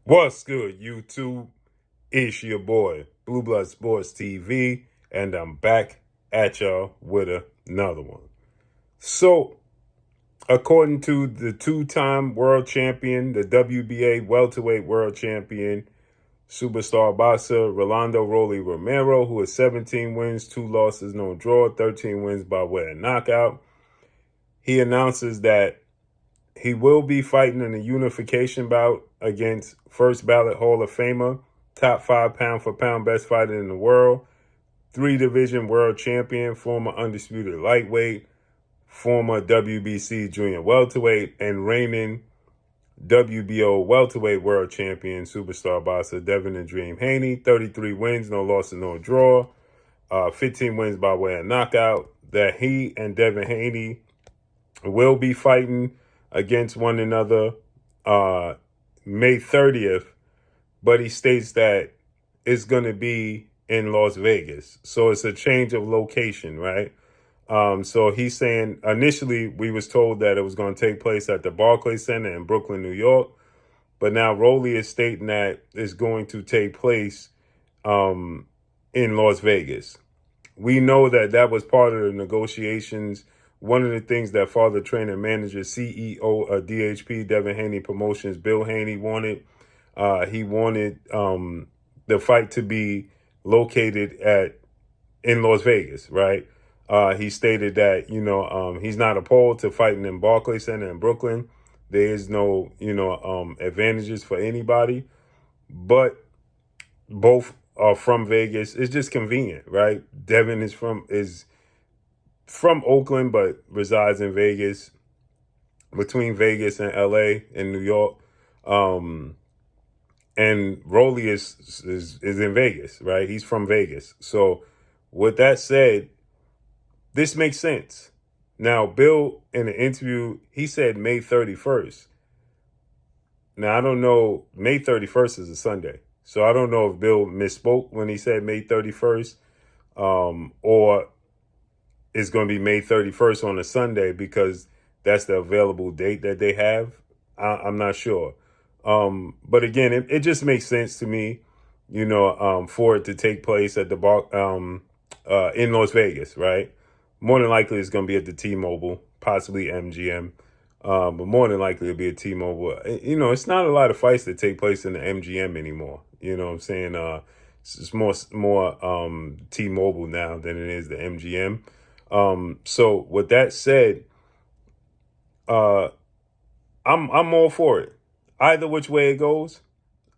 What's good, YouTube? It's your boy, Blue Blood Sports TV, and I'm back at y'all with another one. So, according to the two-time world champion, the WBA welterweight world champion, superstar boxer Rolando Rolly Romero, who has 17 wins, 2 losses, no draw, 13 wins by way of knockout, he announces that he will be fighting in a unification bout against first ballot Hall of Famer, top 5 pound for pound best fighter in the world, 3-division world champion, former undisputed lightweight, former WBC junior welterweight, and reigning WBO welterweight world champion, superstar boxer Devin and Dream Haney. 33 wins, no losses, no draw, 15 wins by way of knockout. That he and Devin Haney will be fighting against one another May 30th, but he states that it's going to be in Las Vegas. So it's a change of location, right? So he's saying initially we was told that it was going to take place at the Barclays Center in Brooklyn, New York. But now Rolly is stating that it's going to take place in Las Vegas. We know that that was part of the negotiations. One of the things that father trainer manager CEO of DHP Devin Haney Promotions Bill Haney wanted, he wanted the fight to be located in Las Vegas, right? He stated that he's not opposed to fighting in Barclays Center in Brooklyn. There is no advantages for anybody, but both are from Vegas. It's just convenient, right? Devin is from Oakland, but resides in Vegas, between Vegas and LA and New York. And Rolly is in Vegas, right? He's from Vegas. So with that said, this makes sense. Now, Bill, in an interview, he said May 31st. Now, I don't know. May 31st is a Sunday. So I don't know if Bill misspoke when he said May 31st or it's going to be May 31st on a Sunday because that's the available date that they have. I'm not sure. But again, it just makes sense to me, for it to take place at the in Las Vegas, right? More than likely it's going to be at the T-Mobile, possibly MGM. But more than likely it'll be at T-Mobile. It's not a lot of fights that take place in the MGM anymore. You know what I'm saying? It's more T-Mobile now than it is the MGM. So with that said, I'm all for it. Either which way it goes,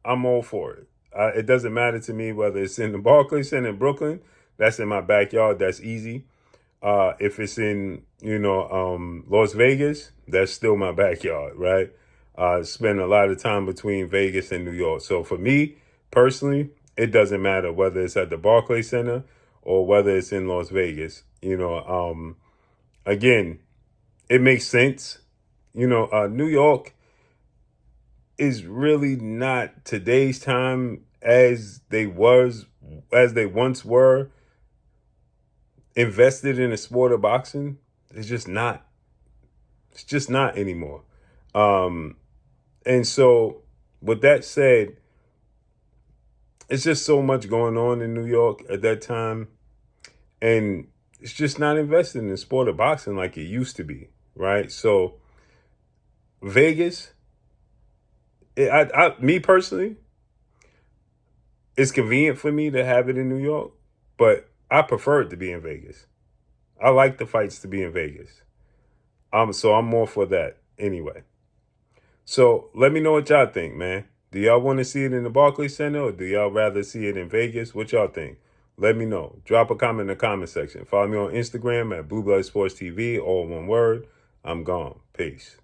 I'm all for it. It doesn't matter to me whether it's in the Barclays Center in Brooklyn. That's in my backyard. That's easy. If it's in, Las Vegas, that's still my backyard, right? I spend a lot of time between Vegas and New York. So for me, personally, it doesn't matter whether it's at the Barclays Center or whether it's in Las Vegas. Again, it makes sense. New York is really not today's time as they once were invested in the sport of boxing. It's just not. It's just not anymore. And so with that said, it's just so much going on in New York at that time. And it's just not invested in the sport of boxing like it used to be, right? So Vegas, me personally, it's convenient for me to have it in New York, but I prefer it to be in Vegas. I like the fights to be in Vegas. So I'm more for that anyway. So let me know what y'all think, man. Do y'all want to see it in the Barclays Center or do y'all rather see it in Vegas? What y'all think? Let me know. Drop a comment in the comment section. Follow me on Instagram at Blue Blood Sports TV, all one word. I'm gone. Peace.